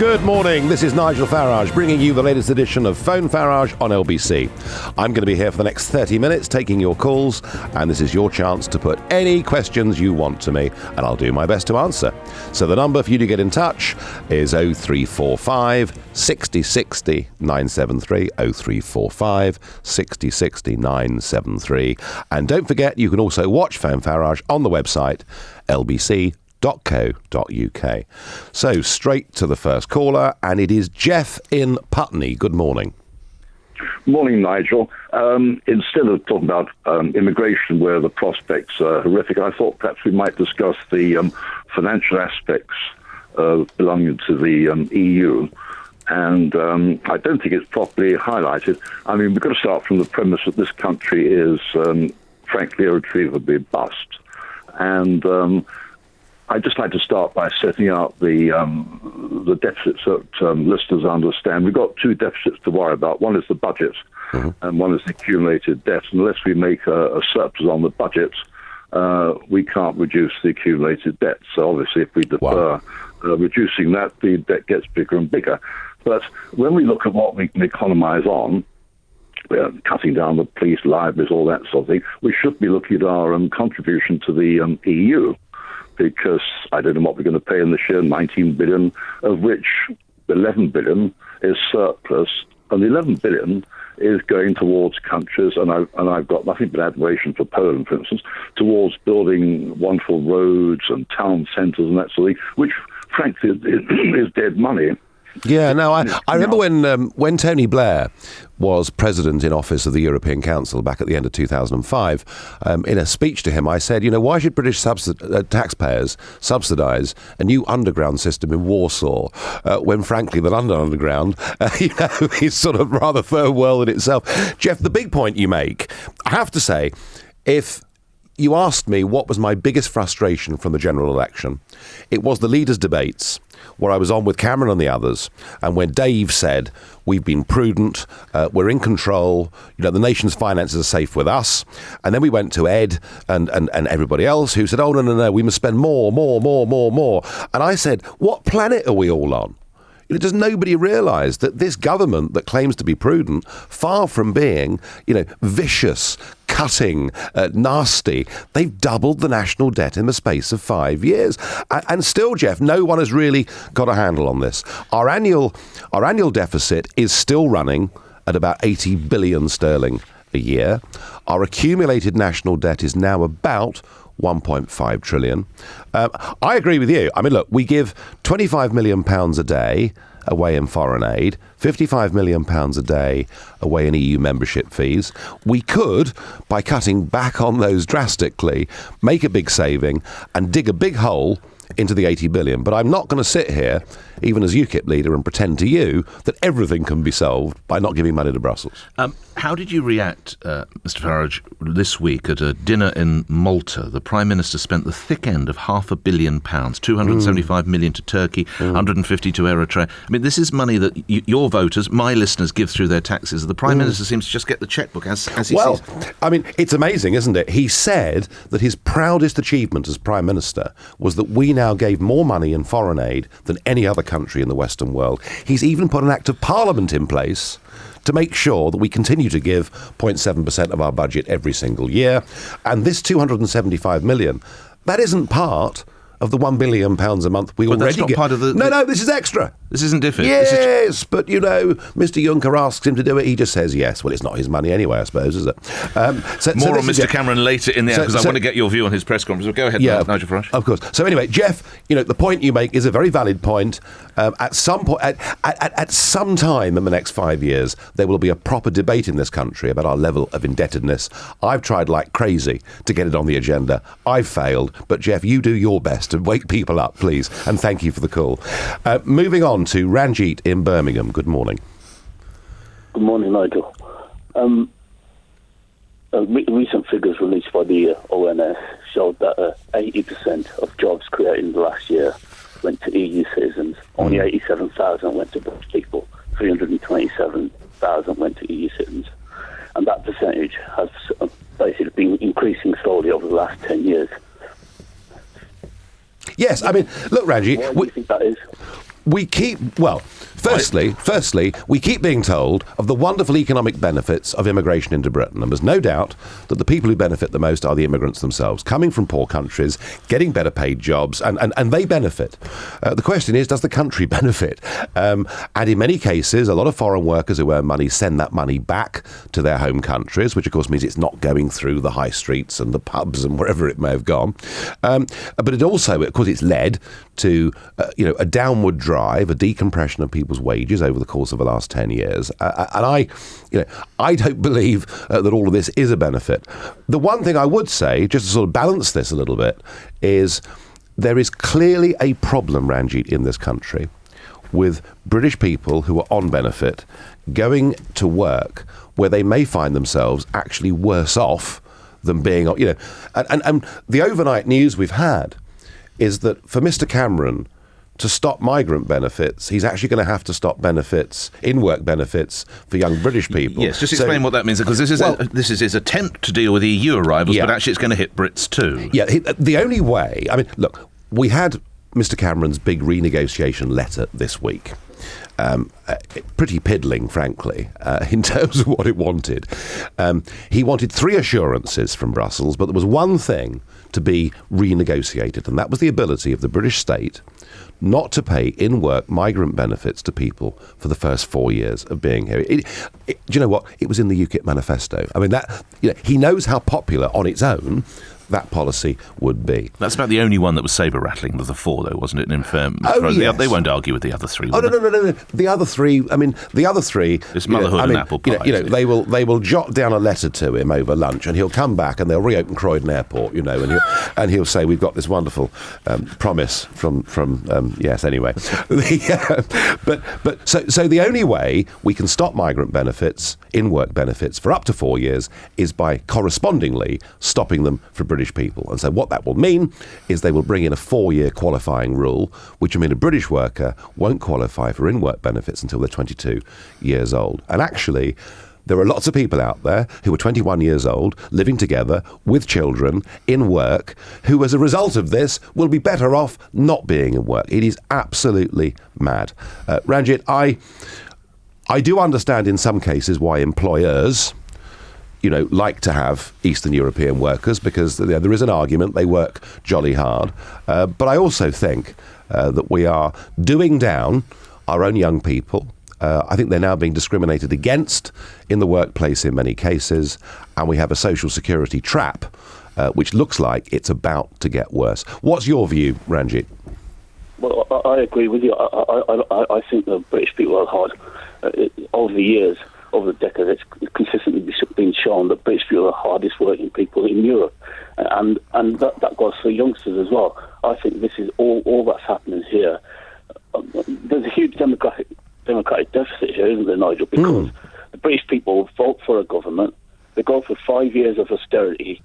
Good morning, this is Nigel Farage bringing you the latest edition of Phone Farage on LBC. I'm going to be here for the next 30 minutes taking your calls, and this is your chance to put any questions you want to me, and I'll do my best to answer. So the number for you to get in touch is 0345 60 60 973, 0345 60 60 973. And don't forget, you can also watch Phone Farage on the website lbc.co.uk. So straight to the first caller, and it is Jeff in Putney. Good morning. Morning, Nigel. Instead of talking about immigration, where the prospects are horrific, I thought perhaps we might discuss the financial aspects belonging to the EU. And I don't think it's properly highlighted. I mean, we've got to start from the premise that this country is, frankly, irretrievably bust. And I'd just like to start by setting out the deficits that listeners understand. We've got two deficits to worry about. One is the budget, and one is the accumulated debt. Unless we make a surplus on the budget, we can't reduce the accumulated debt. So obviously, if we defer reducing that, the debt gets bigger and bigger. But when we look at what we can economise on, cutting down the police, libraries, all that sort of thing, we should be looking at our contribution to the EU. Because I don't know what we're going to pay in this year, 19 billion, of which 11 billion is surplus, and 11 billion is going towards countries, and I've got nothing but admiration for Poland, for instance, towards building wonderful roads and town centres and that sort of thing, which, frankly, is dead money. Yeah, no, I remember when Tony Blair was president in office of the European Council back at the end of 2005, in a speech to him, I said, why should British taxpayers subsidise a new underground system in Warsaw when, frankly, the London Underground, is sort of rather third world in itself. Jeff, the big point you make, I have to say, if you asked me what was my biggest frustration from the general election, it was the leaders' debates, where I was on with Cameron and the others, and when Dave said, we've been prudent, we're in control, the nation's finances are safe with us, and then we went to Ed and everybody else who said, oh, no, we must spend more, and I said, what planet are we all on? Does nobody realise that this government that claims to be prudent, far from being, vicious, cutting, nasty, they've doubled the national debt in the space of 5 years. And still, Jeff, no one has really got a handle on this. Our annual deficit is still running at about 80 billion sterling a year. Our accumulated national debt is now about 1.5 trillion. I agree with you. I mean, look, we give £25 million a day away in foreign aid, £55 million a day away in EU membership fees. We could, by cutting back on those drastically, make a big saving and dig a big hole into the 80 billion. But I'm not going to sit here, even as UKIP leader, and pretend to you that everything can be solved by not giving money to Brussels. How did you react, Mr. Farage, this week at a dinner in Malta? The Prime Minister spent the thick end of £500 million, 275 million to Turkey, 150 to Eritrea. I mean, this is money that your voters, my listeners, give through their taxes. The Prime Minister seems to just get the chequebook as he sees. Well, I mean, it's amazing, isn't it? He said that his proudest achievement as Prime Minister was that we now gave more money in foreign aid than any other country in the Western world. He's even put an Act of Parliament in place to make sure that we continue to give 0.7% of our budget every single year. And this 275 million, that isn't part of the £1 billion a month we already get. Part of the... No, this is extra. This isn't different. Yes, but, Mr Juncker asks him to do it, he just says yes. Well, it's not his money anyway, I suppose, is it? More on Mr Cameron later in the hour, because I want to get your view on his press conference. Go ahead, Nigel Farage. Of course. So anyway, Jeff, the point you make is a very valid point. At some point, at some time in the next 5 years, there will be a proper debate in this country about our level of indebtedness. I've tried like crazy to get it on the agenda. I've failed. But, Jeff, you do your best to wake people up, please. And thank you for the call. Moving on to Ranjit in Birmingham. Good morning. Good morning, Nigel. Recent figures released by the ONS showed that 80% of jobs created in the last year went to EU citizens. Only 87,000 went to British people. 327,000 went to EU citizens. And that percentage has basically been increasing slowly over the last 10 years. Yes, I mean, look, Ranjit... Why do you think that is? Firstly, we keep being told of the wonderful economic benefits of immigration into Britain. And there's no doubt that the people who benefit the most are the immigrants themselves, coming from poor countries, getting better paid jobs, and they benefit. The question is, does the country benefit? And in many cases, a lot of foreign workers who earn money send that money back to their home countries, which of course means it's not going through the high streets and the pubs and wherever it may have gone. But it also, of course, it's led to a downward drive, a decompression of people's wages over the course of the last 10 years. And I don't believe that all of this is a benefit. The one thing I would say, just to sort of balance this a little bit, is there is clearly a problem, Ranjit, in this country with British people who are on benefit going to work where they may find themselves actually worse off than being, and the overnight news we've had is that for Mr. Cameron to stop migrant benefits, he's actually going to have to stop benefits, in-work benefits, for young British people. Yes, just explain what that means, because this is his attempt to deal with EU arrivals, but actually it's going to hit Brits too. Yeah, the only way, look, we had Mr. Cameron's big renegotiation letter this week. Pretty piddling, frankly, in terms of what it wanted. He wanted 3 assurances from Brussels, but there was one thing to be renegotiated, and that was the ability of the British state not to pay in-work migrant benefits to people for the first 4 years of being here. Do you know what? It was in the UKIP manifesto. He knows how popular on its own that policy would be. That's about the only one that was saber-rattling of the 4, though, wasn't it? Yes. They won't argue with the other 3. No. The other three. It's motherhood and apple pie. They will jot down a letter to him over lunch, and he'll come back, and they'll reopen Croydon Airport, and he'll say, "We've got this wonderful promise from yes." Anyway, so the only way we can stop migrant benefits, in-work benefits, for up to 4 years is by correspondingly stopping them for British people. And so what that will mean is they will bring in a 4-year qualifying rule, which will mean a British worker won't qualify for in-work benefits until they're 22 years old. And actually, there are lots of people out there who are 21 years old, living together with children in work, who as a result of this will be better off not being in work. It is absolutely mad. Ranjit, I do understand in some cases why employers like to have Eastern European workers, because there is an argument they work jolly hard. But I also think that we are doing down our own young people. I think they're now being discriminated against in the workplace in many cases, and we have a social security trap, which looks like it's about to get worse. What's your view, Ranjit? Well, I agree with you. I think the British people are hard. Over the years, over the decades, it's consistently been shown that British people are the hardest working people in Europe, and that goes for youngsters as well. I think this is all that's happening here. There's a huge democratic deficit here, isn't there, Nigel? Because the British people vote for a government, they go for 5 years of austerity,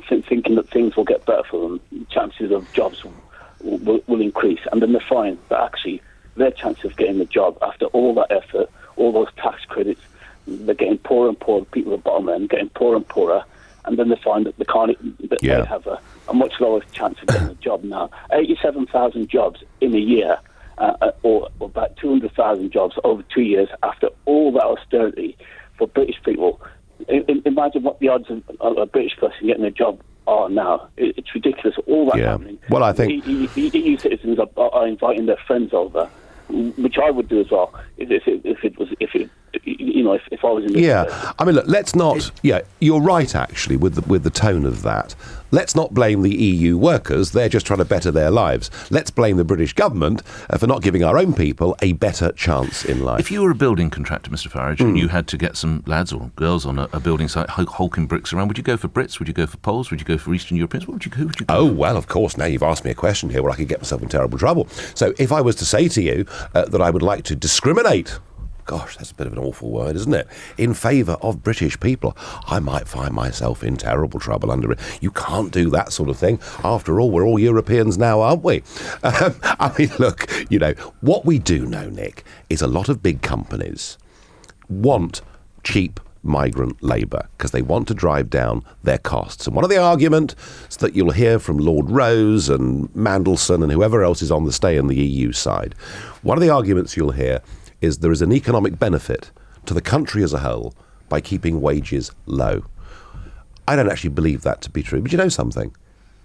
thinking that things will get better for them, chances of jobs will increase, and then they find that actually their chances of getting a job after all that effort, all those tax credits, they're getting poorer and poorer, people at the bottom end getting poorer and poorer, and then they find that they have a much lower chance of getting a job now. 87,000 jobs in a year, or about 200,000 jobs over 2 years after all that austerity for British people. Imagine what the odds of a British person getting a job are now. It's ridiculous, all that happening. Well, I think EU citizens are inviting their friends over, which I would do as well if I was in this look, let's not. You're right, actually, with the tone of that. Let's not blame the EU workers. They're just trying to better their lives. Let's blame the British government for not giving our own people a better chance in life. If you were a building contractor, Mr. Farage, and you had to get some lads or girls on a building site hulking bricks around, would you go for Brits? Would you go for Poles? Would you go for Eastern Europeans? Who would you go for? Well, of course, now you've asked me a question here where I could get myself in terrible trouble. So if I was to say to you that I would like to discriminate, gosh, that's a bit of an awful word, isn't it, in favour of British people, I might find myself in terrible trouble under it. You can't do that sort of thing. After all, we're all Europeans now, aren't we? Look, what we do know, Nick, is a lot of big companies want cheap migrant labour because they want to drive down their costs. And one of the arguments that you'll hear from Lord Rose and Mandelson and whoever else is on the stay in the EU side, one of the arguments you'll hear is there is an economic benefit to the country as a whole by keeping wages low. I don't actually believe that to be true. But you know something?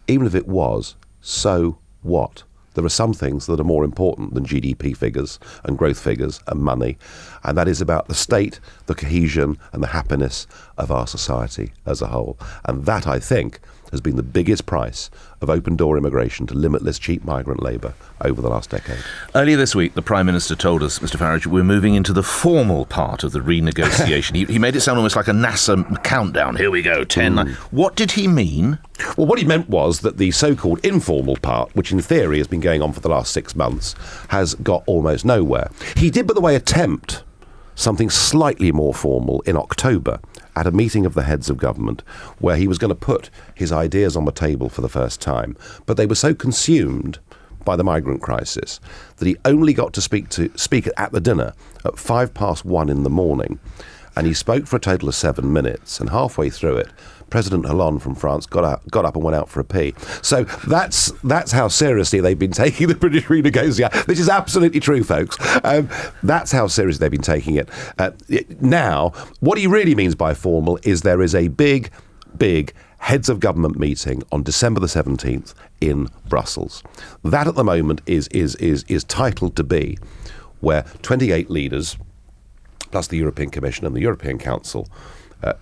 Even if it was, so what? There are some things that are more important than GDP figures and growth figures and money, and that is about the state, the cohesion and the happiness of our society as a whole. And that, I think, has been the biggest price of open-door immigration to limitless cheap migrant labour over the last decade. Earlier this week, the Prime Minister told us, Mr Farage, we're moving into the formal part of the renegotiation. he made it sound almost like a NASA countdown. Here we go, 10. What did he mean? Well, what he meant was that the so-called informal part, which in theory has been going on for the last 6 months, has got almost nowhere. He did, by the way, attempt something slightly more formal in October at a meeting of the heads of government where he was going to put his ideas on the table for the first time. But they were so consumed by the migrant crisis that he only got to speak at the dinner at 1:05 in the morning. And he spoke for a total of 7 minutes. And halfway through it, President Hollande from France got up and went out for a pee. So that's how seriously they've been taking the British renegotiation. This is absolutely true, folks. That's how seriously they've been taking it. Now, what he really means by formal is there is a big heads of government meeting on December the 17th in Brussels. That at the moment is titled to be where 28 leaders, plus the European Commission and the European Council,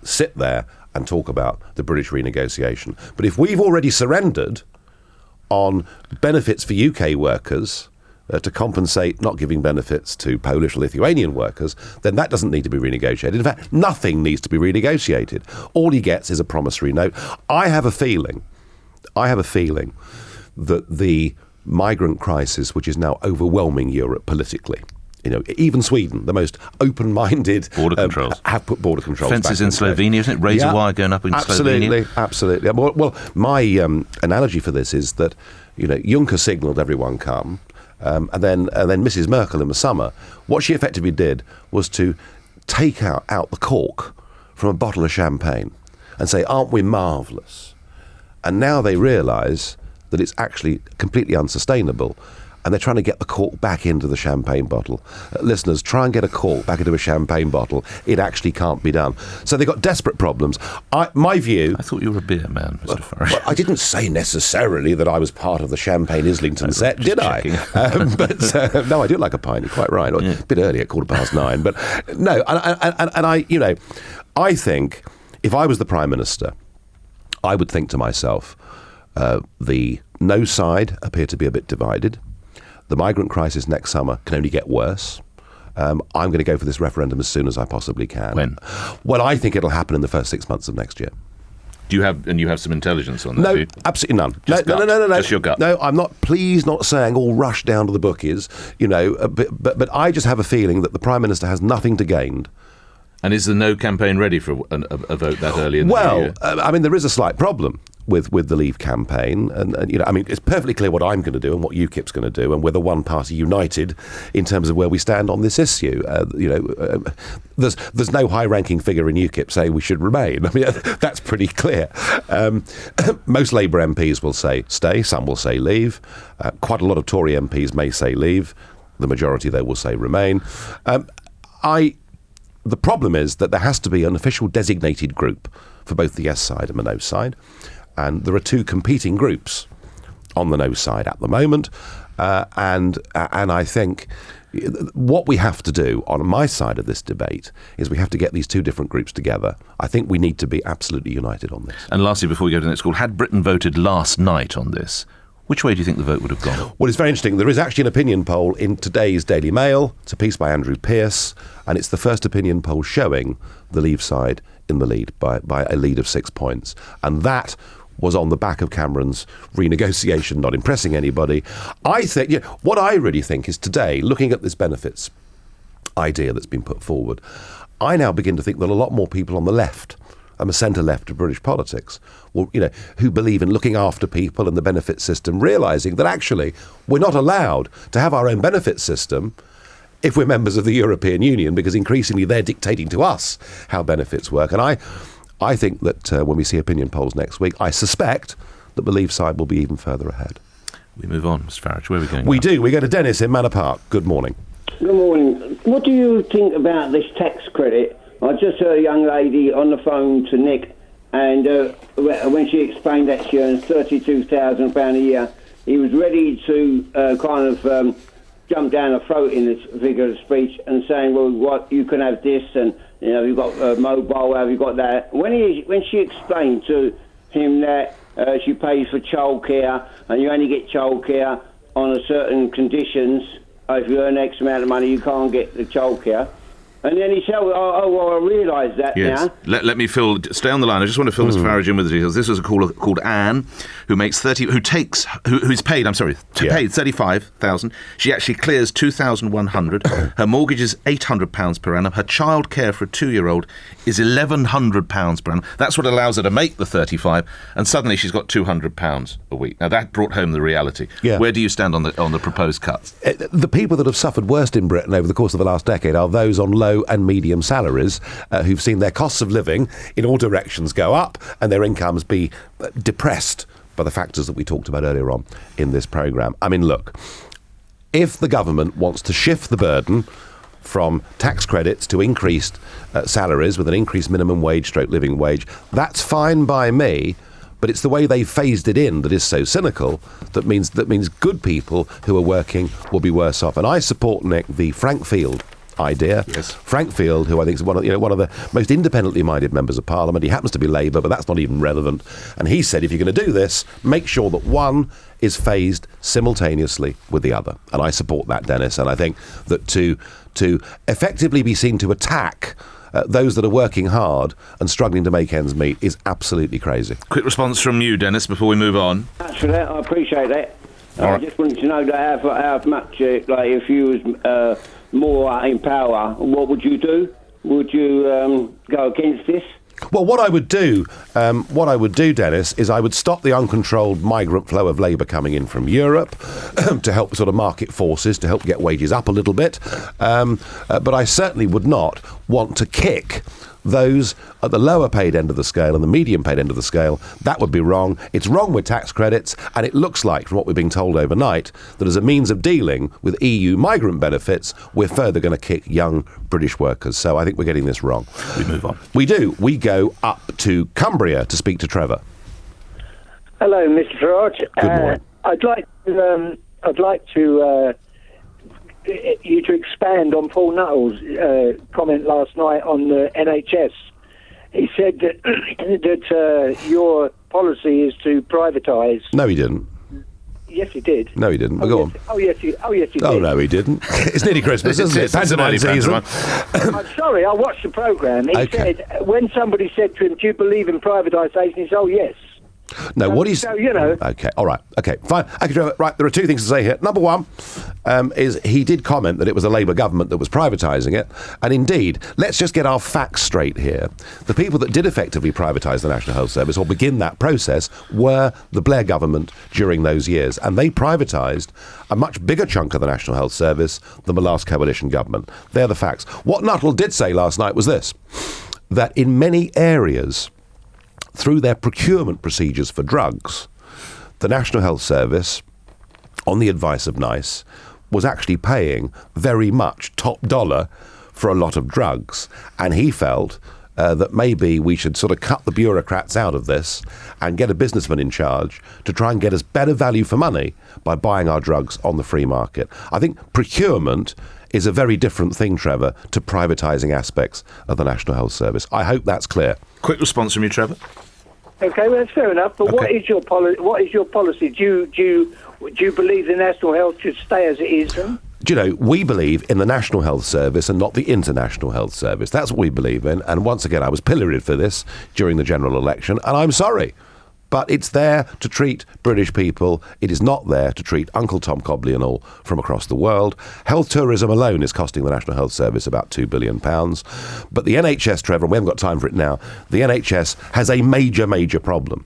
sit there and talk about the British renegotiation. But if we've already surrendered on benefits for UK workers to compensate not giving benefits to Polish or Lithuanian workers, then that doesn't need to be renegotiated. In fact, nothing needs to be renegotiated. All he gets is a promissory note. I have a feeling that the migrant crisis, which is now overwhelming Europe politically, even Sweden, the most open-minded, border controls, have put border controls. Fences in Slovenia, isn't it? Razor wire going up in Slovenia. Absolutely. Well, my analogy for this is that Juncker signalled everyone come, and then Mrs. Merkel in the summer, what she effectively did was to take out the cork from a bottle of champagne and say, "Aren't we marvellous?" And now they realise that it's actually completely unsustainable. And they're trying to get the cork back into the champagne bottle. Listeners, try and get a cork back into a champagne bottle. It actually can't be done. So they've got desperate problems. My view... I thought you were a beer man, Mr. Farage. Well, I didn't say necessarily that I was part of the Champagne Islington set, did I? But no, I do like a pint. You're quite right. Yeah. A bit early at 9:15. But no, and I think if I was the Prime Minister, I would think to myself, the no side appear to be a bit divided. The migrant crisis next summer can only get worse. I'm going to go for this referendum as soon as I possibly can. When? Well, I think it'll happen in the first 6 months of next year. Do you have some intelligence on that? No, absolutely none. No. Just your gut. No, I'm not. Please, not saying all rush down to the bookies. But I just have a feeling that the Prime Minister has nothing to gain. And is the no campaign ready for a vote that early in the new year? Well, there is a slight problem with the Leave campaign, and it's perfectly clear what I'm going to do and what UKIP's going to do, and we're the one party united in terms of where we stand on this issue. There's no high-ranking figure in UKIP saying we should remain. That's pretty clear. Most Labour MPs will say stay, some will say leave. Quite a lot of Tory MPs may say leave. The majority, though, will say remain. The problem is that there has to be an official designated group for both the yes side and the no side. And there are two competing groups on the no side at the moment. And I think what we have to do on my side of this debate is we have to get these two different groups together. I think we need to be absolutely united on this. And lastly, before we go to the next call, had Britain voted last night on this, which way do you think the vote would have gone? Well, it's very interesting. There is actually an opinion poll in today's Daily Mail. It's a piece by Andrew Pearce, and it's the first opinion poll showing the Leave side in the lead by a lead of 6 points. And that was on the back of Cameron's renegotiation, not impressing anybody. I think, what I really think is today, looking at this benefits idea that's been put forward, I now begin to think that a lot more people on the left and the centre-left of British politics, who believe in looking after people and the benefit system, realising that actually we're not allowed to have our own benefit system if we're members of the European Union, because increasingly they're dictating to us how benefits work. And I think that when we see opinion polls next week, I suspect that the Leave side will be even further ahead. We move on, Mr. Farage. Where are we going? We do. We go to Dennis in Manor Park. Good morning. Good morning. What do you think about this tax credit? I just heard a young lady on the phone to Nick, and when she explained that she earns £32,000 a year, he was ready to jump down her throat in this figure of speech and saying, well, what, you can have this, and you've got mobile, have you got that? When she explained to him that she pays for childcare, and you only get childcare on a certain conditions, if you earn X amount of money, you can't get the childcare. And then he said, well, I realise that now. Let me stay on the line. I just want to fill Mr. Farage in with the details. This is a caller called Anne, who's paid paid 35,000. She actually clears 2,100. Her mortgage is £800 per annum. Her childcare for a 2-year-old is £1,100 per annum. That's what allows her to make the 35, and suddenly she's got £200 a week. Now that brought home the reality. Yeah. Where do you stand on the proposed cuts? The people that have suffered worst in Britain over the course of the last decade are those on low and medium salaries who've seen their costs of living in all directions go up and their incomes be depressed by the factors that we talked about earlier on in this programme. I mean, look, if the government wants to shift the burden from tax credits to increased salaries with an increased minimum wage / living wage, that's fine by me. But it's the way they phased it in that is so cynical. That means good people who are working will be worse off. And I support, Nick, the Frank Field idea. Yes. Frank Field, who I think is one of the most independently minded members of Parliament. He happens to be Labour, but that's not even relevant. And he said, if you're going to do this, make sure that one is phased simultaneously with the other. And I support that, Dennis. And I think that to effectively be seen to attack those that are working hard and struggling to make ends meet is absolutely crazy. Quick response from you, Dennis, before we move on. Thanks for that. I appreciate that. I just wanted to know that how much, if you was more in power, what would you do? Would you go against this? Well, what I would do, Dennis, is I would stop the uncontrolled migrant flow of labour coming in from Europe to help sort of market forces, to help get wages up a little bit. But I certainly would not want to kick those at the lower paid end of the scale and the medium paid end of the scale. That would be wrong. It's wrong with tax credits, and it looks like, from what we're being told overnight, that as a means of dealing with EU migrant benefits, we're further going to kick young British workers. So I think we're getting this wrong. We move on. We do. We go up to Cumbria to speak to Trevor. Hello, Mr. Farage. Good morning. I'd like to you to expand on Paul Nuttall's comment last night on the NHS. He said that your policy is to privatise. No, he didn't. Yes, he did. No, he didn't. Go on. Oh, yes, he did. Oh, no, he didn't. It's nearly Christmas, isn't it? Pantomime season. I'm sorry, I watched the programme. He said, when somebody said to him, do you believe in privatisation? He said, oh, yes. No, what he's... So, you know... Okay, all right. Okay, fine. Right, there are two things to say here. Number one is he did comment that it was a Labour government that was privatising it. And indeed, let's just get our facts straight here. The people that did effectively privatise the National Health Service or begin that process were the Blair government during those years. And they privatised a much bigger chunk of the National Health Service than the last coalition government. They're the facts. What Nuttall did say last night was this, that in many areas, through their procurement procedures for drugs, the National Health Service, on the advice of NICE, was actually paying very much top dollar for a lot of drugs. And he felt that maybe we should sort of cut the bureaucrats out of this and get a businessman in charge to try and get us better value for money by buying our drugs on the free market. I think procurement is a very different thing, Trevor, to privatising aspects of the National Health Service. I hope that's clear. Quick response from you, Trevor. Okay, well, that's fair enough. But what is your policy? Do you believe the National Health should stay as it is? Then? Do you know, we believe in the National Health Service and not the International Health Service. That's what we believe in. And once again, I was pilloried for this during the general election, and I'm sorry. But it's there to treat British people. It is not there to treat Uncle Tom Cobley and all from across the world. Health tourism alone is costing the National Health Service about £2 billion. But the NHS, Trevor, and we haven't got time for it now, the NHS has a major, major problem.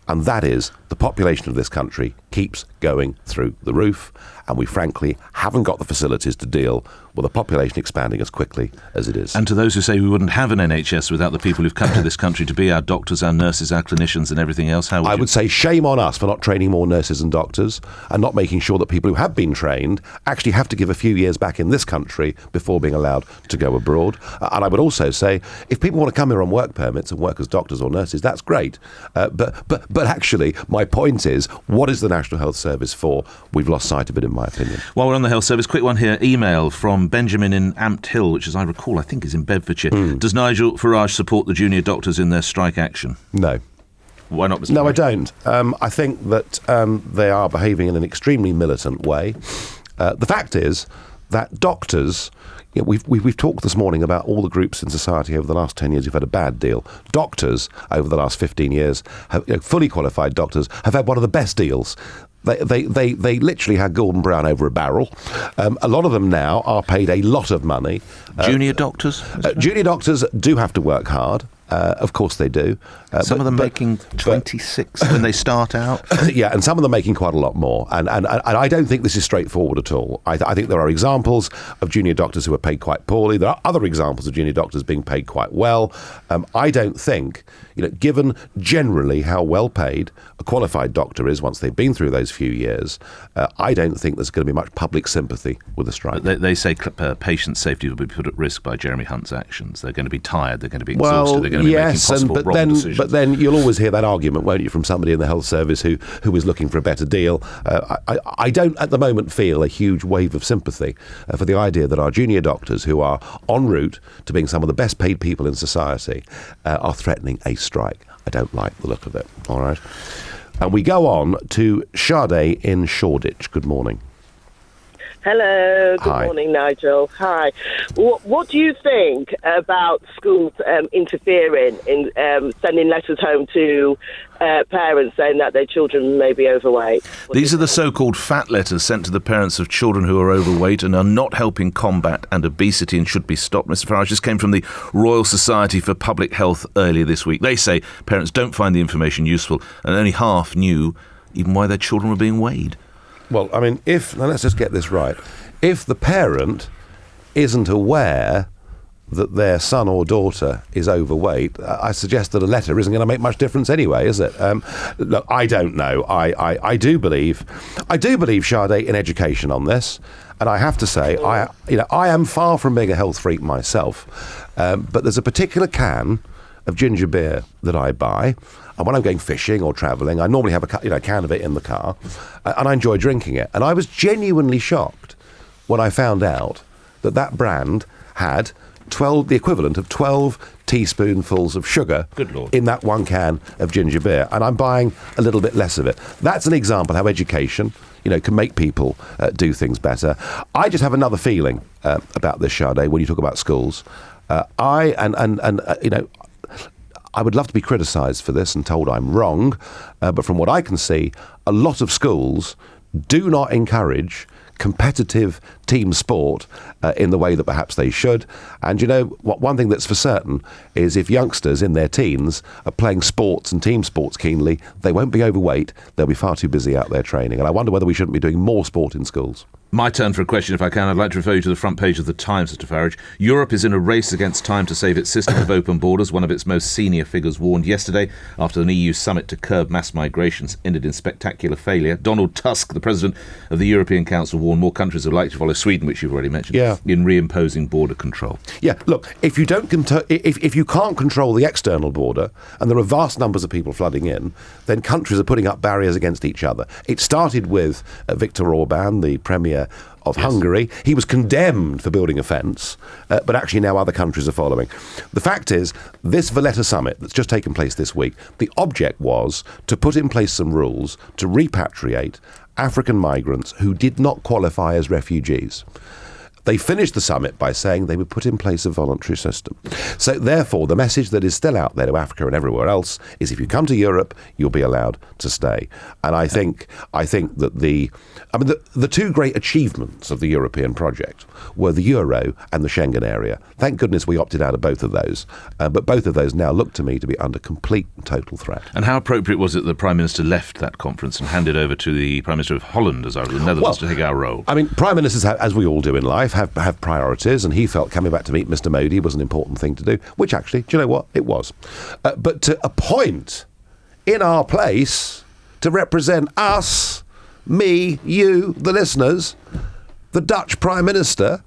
and that is the population of this country keeps going through the roof, and we frankly haven't got the facilities to deal with a population expanding as quickly as it is. And to those who say we wouldn't have an NHS without the people who've come to this country to be our doctors, our nurses, our clinicians and everything else, how would I would say shame on us for not training more nurses and doctors and not making sure that people who have been trained actually have to give a few years back in this country before being allowed to go abroad. And I would also say if people want to come here on work permits and work as doctors or nurses, that's great. But actually, my point is, what is the National Health Service for? We've lost sight of it, in my opinion. While we're on the health service, quick one here. Email from Benjamin in Amt Hill, which, as I recall, I think is in Bedfordshire. Does Nigel Farage support the junior doctors in their strike action? No. Why not, Mr. No, Farage? I don't. I think that they are behaving in an extremely militant way. The fact is that doctors... we've talked this morning about all the groups in society over the last 10 years who've had a bad deal. Doctors, over the last 15 years, fully qualified doctors, have had one of the best deals. They literally had Gordon Brown over a barrel. A lot of them now are paid a lot of money. Junior doctors? Junior doctors do have to work hard. Of course they do. Some of them making 26 when they start out. Yeah, and some of them making quite a lot more. And I don't think this is straightforward at all. I think there are examples of junior doctors who are paid quite poorly. There are other examples of junior doctors being paid quite well. I don't think, given generally how well paid a qualified doctor is once they've been through those few years, I don't think there's going to be much public sympathy with the strike. They say patient safety will be put at risk by Jeremy Hunt's actions. They're going to be tired. They're going to be exhausted. They're going to be making possible wrong decisions. But then you'll always hear that argument, won't you, from somebody in the health service who is looking for a better deal. I don't at the moment feel a huge wave of sympathy for the idea that our junior doctors, who are en route to being some of the best paid people in society, are threatening a strike. I don't like the look of it. All right. And we go on to Sade in Shoreditch. Good morning. Hello, good morning, Nigel. Hi. What do you think about schools interfering in sending letters home to parents saying that their children may be overweight? These are the so-called fat letters sent to the parents of children who are overweight and are not helping combat and obesity and should be stopped. Mr. Farage, this came from the Royal Society for Public Health earlier this week. They say parents don't find the information useful and only half knew even why their children were being weighed. Well, I mean, now let's just get this right. If the parent isn't aware that their son or daughter is overweight, I suggest that a letter isn't going to make much difference anyway, is it? Look, I don't know. I do believe Sade in education on this, and I have to say, I am far from being a health freak myself, but there's a particular can of ginger beer that I buy. And when I'm going fishing or travelling, I normally have a can of it in the car, and I enjoy drinking it. And I was genuinely shocked when I found out that brand had the equivalent of 12 teaspoonfuls of sugar in that one can of ginger beer. And I'm buying a little bit less of it. That's an example how education, can make people do things better. I just have another feeling about this, Sade, when you talk about schools. I would love to be criticised for this and told I'm wrong, but from what I can see, a lot of schools do not encourage competitive team sport in the way that perhaps they should. And one thing that's for certain is if youngsters in their teens are playing sports and team sports keenly, they won't be overweight. They'll be far too busy out there training. And I wonder whether we shouldn't be doing more sport in schools. My turn for a question, if I can. I'd like to refer you to the front page of the Times, Mr. Farage. Europe is in a race against time to save its system of open borders. One of its most senior figures warned yesterday after an EU summit to curb mass migrations ended in spectacular failure. Donald Tusk, the president of the European Council, warned more countries would like to follow Sweden, which you've already mentioned, in reimposing border control. Yeah, look, if you can't control the external border, and there are vast numbers of people flooding in, then countries are putting up barriers against each other. It started with Viktor Orban, the premier of Hungary. He was condemned for building a fence, but actually now other countries are following. The fact is, this Valletta summit that's just taken place this week, the object was to put in place some rules to repatriate African migrants who did not qualify as refugees. They finished the summit by saying they would put in place a voluntary system. So therefore, the message that is still out there to Africa and everywhere else is if you come to Europe, you'll be allowed to stay. And I think that the two great achievements of the European project were the euro and the Schengen area. Thank goodness we opted out of both of those. But both of those now look to me to be under complete and total threat. And how appropriate was it the Prime Minister left that conference and handed over to the Prime Minister of Holland, the Netherlands, to take our role? I mean, Prime Ministers, as we all do in life, have priorities, and he felt coming back to meet Mr. Modi was an important thing to do, which actually, do you know what? It was. But to appoint in our place to represent us, me, you, the listeners, the Dutch Prime Minister,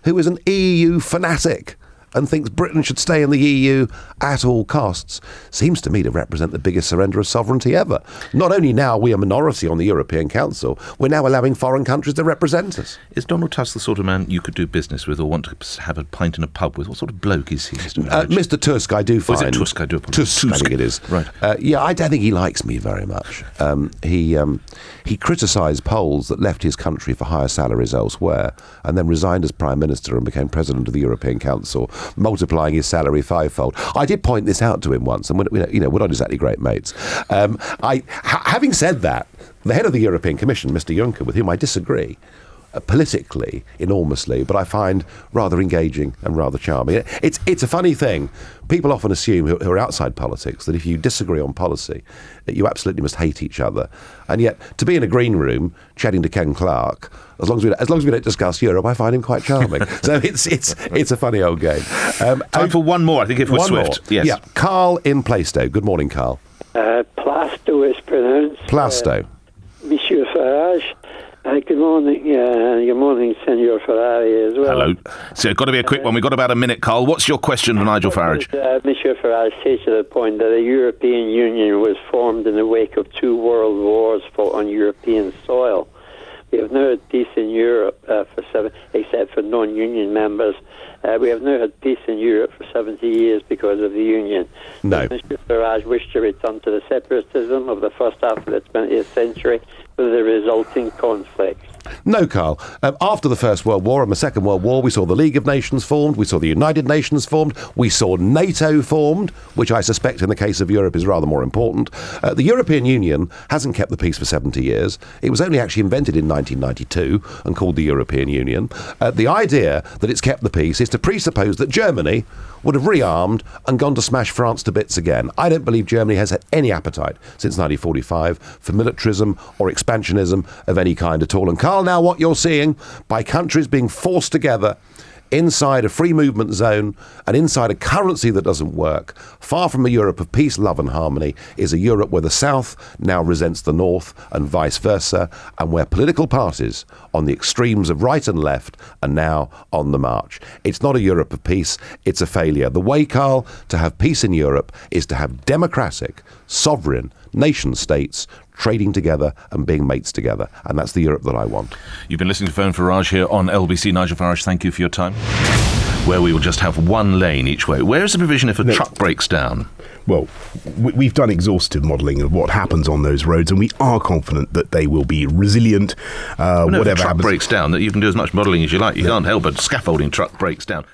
who is an EU fanatic and thinks Britain should stay in the EU at all costs, seems to me to represent the biggest surrender of sovereignty ever. Not only now are we a minority on the European Council, we're now allowing foreign countries to represent us. Is Donald Tusk the sort of man you could do business with or want to have a pint in a pub with? What sort of bloke is he, Mr. Farage? Mr. Tusk, I do find... Is it Tusk? I do apologise. Tusk, I think it is. Right. Yeah, I don't think he likes me very much. He criticised Poles that left his country for higher salaries elsewhere and then resigned as Prime Minister and became President of the European Council, multiplying his salary fivefold. I did point this out to him once, and we're not exactly great mates. Having said that, the head of the European Commission, Mr. Juncker, with whom I disagree politically enormously, but I find rather engaging and rather charming. It's a funny thing. People often assume who are outside politics that if you disagree on policy, that you absolutely must hate each other. And yet, to be in a green room chatting to Ken Clarke, as long as we don't discuss Europe, I find him quite charming. So it's a funny old game. Time for one more, I think, if we're swift. Yes. Yeah, Carl in Plaistow. Good morning, Carl. Plasto is pronounced. Plastow. Monsieur Farage. Good morning, Senor Ferrari as well. Hello. So, got to be a quick one. We've got about a minute, Carl. What's your question for Nigel Farage? Monsieur Farage says to the point that the European Union was formed in the wake of 2 world wars fought on European soil. We have now had peace in Europe except for non-union members. We have now had peace in Europe for 70 years because of the Union. No. Does Mr. Farage wish to return to the separatism of the first half of the 20th century with the resulting conflict? No, Carl. After the First World War and the Second World War, we saw the League of Nations formed, we saw the United Nations formed, we saw NATO formed, which I suspect in the case of Europe is rather more important. The European Union hasn't kept the peace for 70 years. It was only actually invented in 1992 and called the European Union. The idea that it's kept the peace is to presuppose that Germany would have rearmed and gone to smash France to bits again. I don't believe Germany has had any appetite since 1945 for militarism or expansionism of any kind at all. And Carl, now what you're seeing by countries being forced together inside a free movement zone and inside a currency that doesn't work, far from a Europe of peace, love and harmony, is a Europe where the South now resents the North and vice versa, and where political parties on the extremes of right and left are now on the march. It's not a Europe of peace, it's a failure. The way, Carl, to have peace in Europe is to have democratic, sovereign nation states trading together and being mates together. And that's the Europe that I want. You've been listening to Phone Farage here on LBC. Nigel Farage, thank you for your time. Where we will just have one lane each way. Where is the provision if a truck breaks down? Well, we've done exhaustive modelling of what happens on those roads, and we are confident that they will be resilient. Whatever if a truck breaks down, that you can do as much modelling as you like. You can't help but scaffolding truck breaks down.